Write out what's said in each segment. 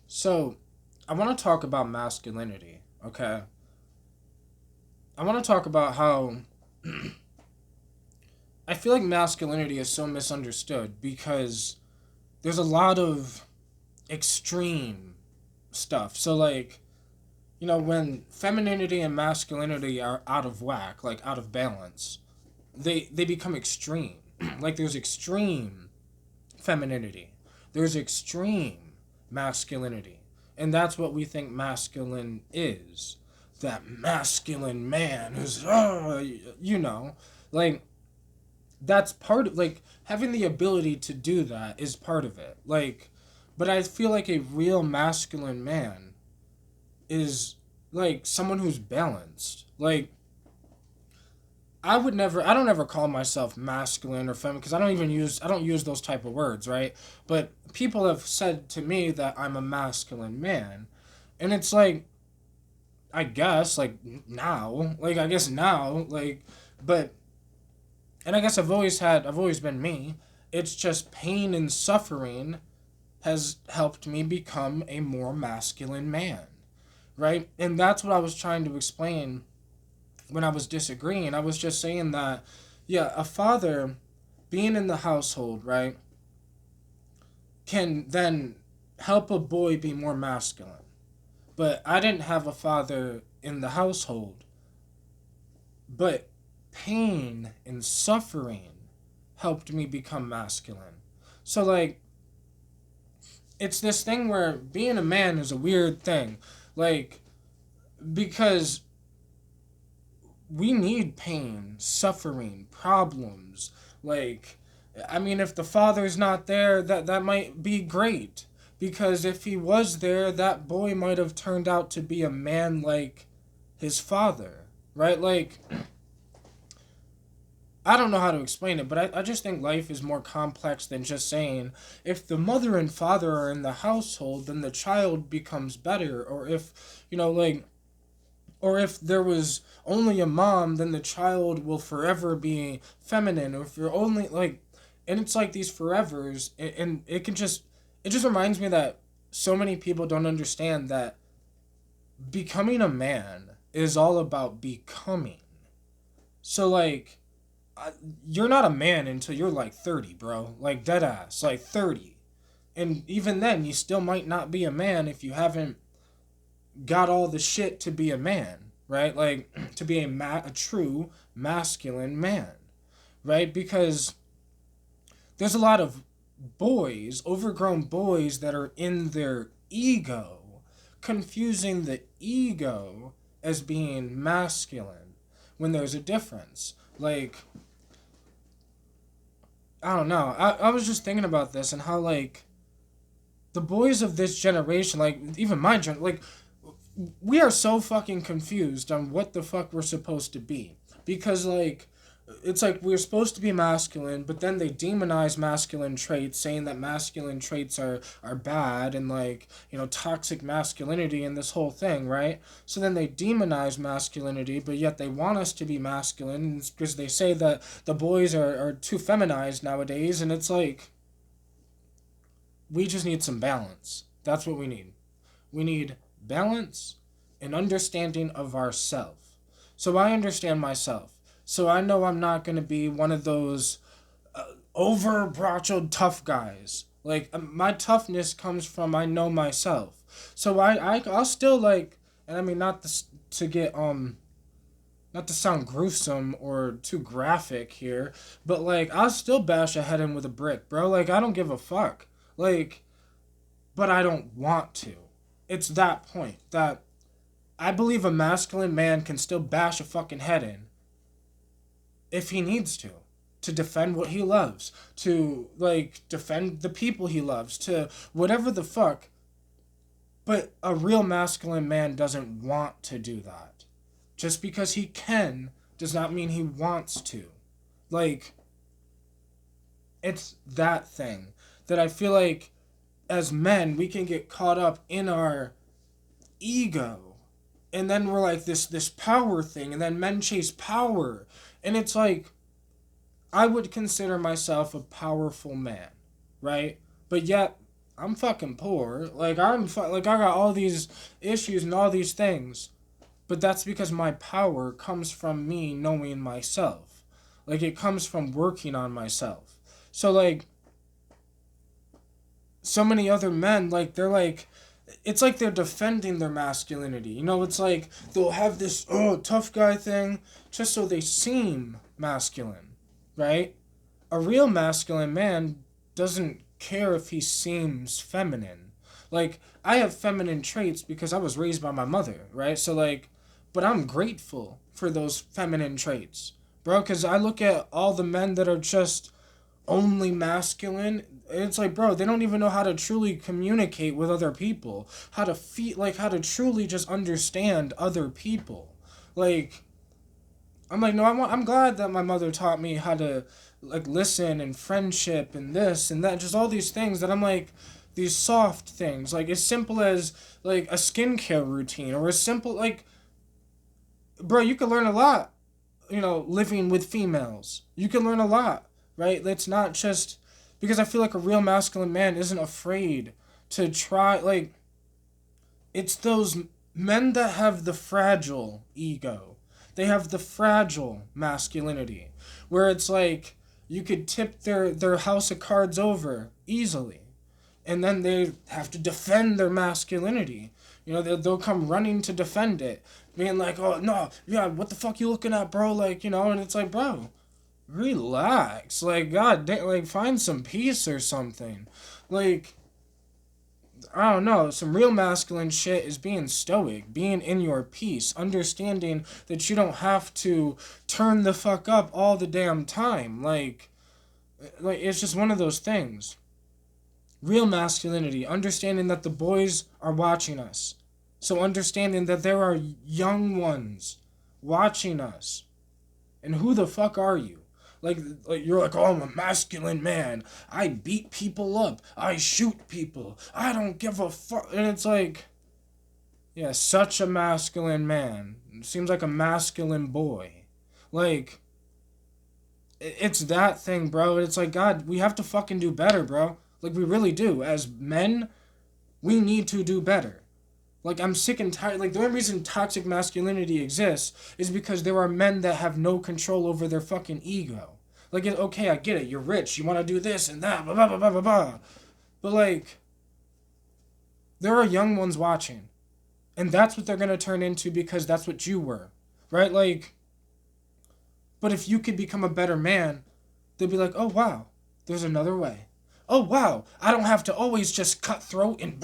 So, I want to talk about masculinity, okay? I want to talk about how I feel like masculinity is so misunderstood because there's a lot of extreme stuff. So, like, when femininity and masculinity are out of whack, like out of balance, they become extreme. Like, there's extreme femininity, there's extreme masculinity. And that's what we think masculine is. That masculine man who's, like, that's part of, like, having the ability to do that is part of it. Like, but I feel like a real masculine man is like someone who's balanced. Like, I don't ever call myself masculine or feminine because I don't use those type of words, right? But people have said to me that I'm a masculine man. And it's like, I guess, like, now, like, I guess now, like, but, and I guess I've always been me. It's just pain and suffering has helped me become a more masculine man, right? And that's what I was trying to explain when I was disagreeing. I was just saying that, yeah, a father being in the household, right, can then help a boy be more masculine. But I didn't have a father in the household, but pain and suffering helped me become masculine. So, like, it's this thing where being a man is a weird thing. Like, because we need pain, suffering, problems. Like, I mean, if the father's not there, that might be great. Because if he was there, that boy might have turned out to be a man like his father. Right? Like, I don't know how to explain it, but I just think life is more complex than just saying if the mother and father are in the household, then the child becomes better. Or if, like, or if there was only a mom, then the child will forever be feminine. Or if you're only like, and it's like these forevers, and it just reminds me that so many people don't understand that becoming a man is all about becoming. So, like, uh, you're not a man until you're like 30, bro. Like, dead ass, like 30. And even then, you still might not be a man if you haven't got all the shit to be a man, right? Like, to be a true masculine man, right? Because there's a lot of boys, overgrown boys, that are in their ego, confusing the ego as being masculine when there's a difference. Like, I don't know. I was just thinking about this and how, like, the boys of this generation, like, even my gen, like, we are so fucking confused on what the fuck we're supposed to be. Because, like, it's like we're supposed to be masculine, but then they demonize masculine traits, saying that masculine traits are bad and, like, toxic masculinity and this whole thing, right? So then they demonize masculinity, but yet they want us to be masculine because they say that the boys are too feminized nowadays, and it's like, we just need some balance. That's what we need. We need balance and understanding of ourself. So I understand myself. So I know I'm not going to be one of those over brochoed tough guys. Like, my toughness comes from I know myself. So I'll still, like, and I mean, not to get not to sound gruesome or too graphic here, but, like, I'll still bash a head in with a brick, bro. Like, I don't give a fuck. Like, but I don't want to. It's that point that I believe a masculine man can still bash a fucking head in if he needs to defend what he loves, to, like, defend the people he loves, to whatever the fuck. But a real masculine man doesn't want to do that. Just because he can does not mean he wants to. Like, it's that thing that I feel like as men we can get caught up in our ego, and then we're like this power thing, and then men chase power, and it's like, I would consider myself a powerful man, right? But yet I'm fucking poor. Like like I got all these issues and all these things. But that's because my power comes from me knowing myself. Like it comes from working on myself. So like so many other men, like they're like it's like they're defending their masculinity. You know, it's like they'll have this tough guy thing just so they seem masculine, right? A real masculine man doesn't care if he seems feminine. Like I have feminine traits because I was raised by my mother, right? So like but I'm grateful for those feminine traits. Bro, cuz I look at all the men that are just only masculine. It's like, bro, they don't even know how to truly communicate with other people, how to feel, like how to truly just understand other people. Like I'm like, no, I'm glad that my mother taught me how to like listen and friendship and this and that, just all these things that I'm like, these soft things, like as simple as like a skincare routine or as simple like, bro, you can learn a lot, you know, living with females. You can learn a lot, right? It's not just because I feel like a real masculine man isn't afraid to try like it's those men that have the fragile ego. They have the fragile masculinity where it's like you could tip their house of cards over easily and then they have to defend their masculinity. You know, they'll come running to defend it, being like, "Oh no, yeah, what the fuck you looking at, bro?" Like, you know, and it's like, bro, relax. Like, god damn, like find some peace or something. Like, I don't know, some real masculine shit is being stoic, being in your peace, understanding that you don't have to turn the fuck up all the damn time. Like it's just one of those things. Real masculinity, understanding that the boys are watching us. So understanding that there are young ones watching us. And who the fuck are you? Like you're like, oh, I'm a masculine man. I beat people up. I shoot people. I don't give a fuck. And it's like, yeah, such a masculine man. Seems like a masculine boy. Like, it's that thing, bro. It's like, God, we have to fucking do better, bro. Like, we really do. As men, we need to do better. Like, I'm sick and tired. Like, the only reason toxic masculinity exists is because there are men that have no control over their fucking ego. Like, okay, I get it. You're rich. You want to do this and that. Blah, blah, blah, blah, blah, blah. But, like, there are young ones watching. And that's what they're going to turn into because that's what you were. Right? Like, but if you could become a better man, they'd be like, oh, wow, there's another way. Oh, wow, I don't have to always just cutthroat and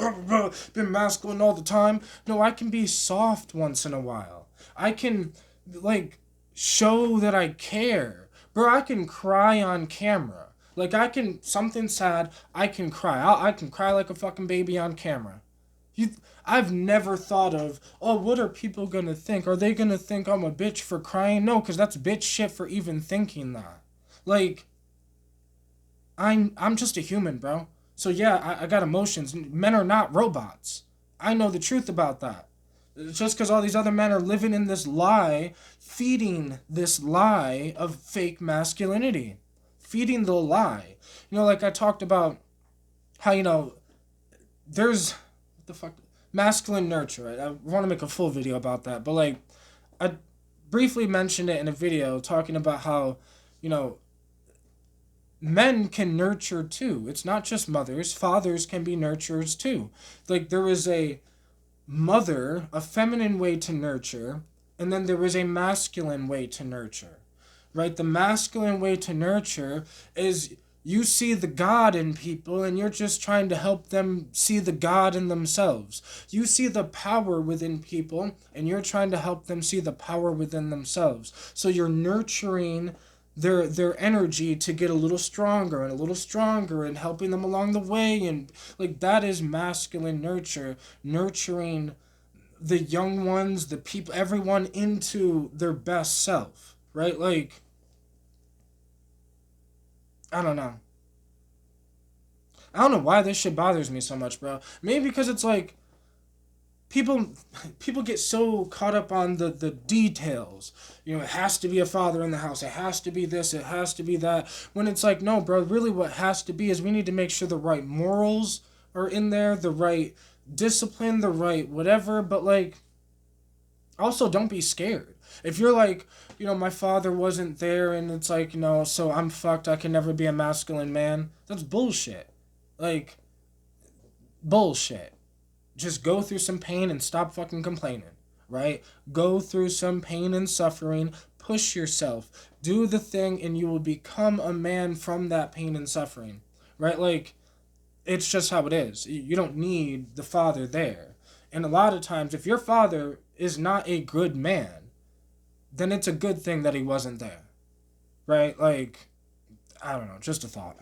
be masculine all the time. No, I can be soft once in a while. I can, like, show that I care. Bro, I can cry on camera. Like, I can, something sad, I can cry. I can cry like a fucking baby on camera. You, I've never thought of, oh, what are people gonna think? Are they gonna think I'm a bitch for crying? No, because that's bitch shit for even thinking that. Like, I'm just a human, bro. So yeah, I got emotions. Men are not robots. I know the truth about that. It's just because all these other men are living in this lie, feeding this lie of fake masculinity. Feeding the lie. You know, like I talked about how, you know, there's what the fuck masculine nurture, right? I want to make a full video about that, but like I briefly mentioned it in a video talking about how, you know, men can nurture too. It's not just mothers. Fathers can be nurturers too. Like there is a mother, a feminine way to nurture, and then there is a masculine way to nurture. Right? The masculine way to nurture is you see the God in people and you're just trying to help them see the God in themselves. You see the power within people and you're trying to help them see the power within themselves. So you're nurturing their energy to get a little stronger and a little stronger and helping them along the way, and like that is masculine nurture, nurturing the young ones, the people, everyone into their best self, right? Like I don't know. I don't know why this shit bothers me so much, bro. Maybe because it's like people people get so caught up on the details. You know, it has to be a father in the house. It has to be this. It has to be that. When it's like, no, bro. Really, what has to be is we need to make sure the right morals are in there, the right discipline, the right whatever, but like also don't be scared. If you're like, my father wasn't there and it's like, so I'm fucked, I can never be a masculine man. That's bullshit. Like, bullshit. Just go through some pain and stop fucking complaining, right? Go through some pain and suffering, push yourself, do the thing, and you will become a man from that pain and suffering, right? Like, it's just how it is. You don't need the father there. And a lot of times, if your father is not a good man, then it's a good thing that he wasn't there, right? Like, I don't know, just a thought.